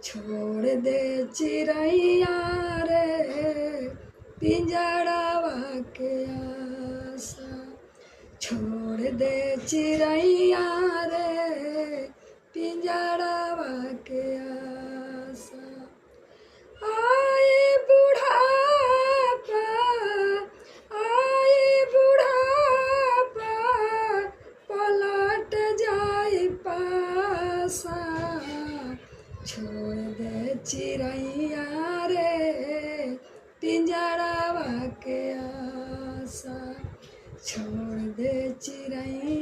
छोड़ दे चिड़ैया रे पिंजड़वा के आशा। छोड़ दे चिड़ैया रे पिंजड़वा के आशा। आए बुढ़ापा पलट जाए पासा। छोड़ दे चिड़ैया रे पिंजड़वा के आशा। छोड़ दे चिड़ैया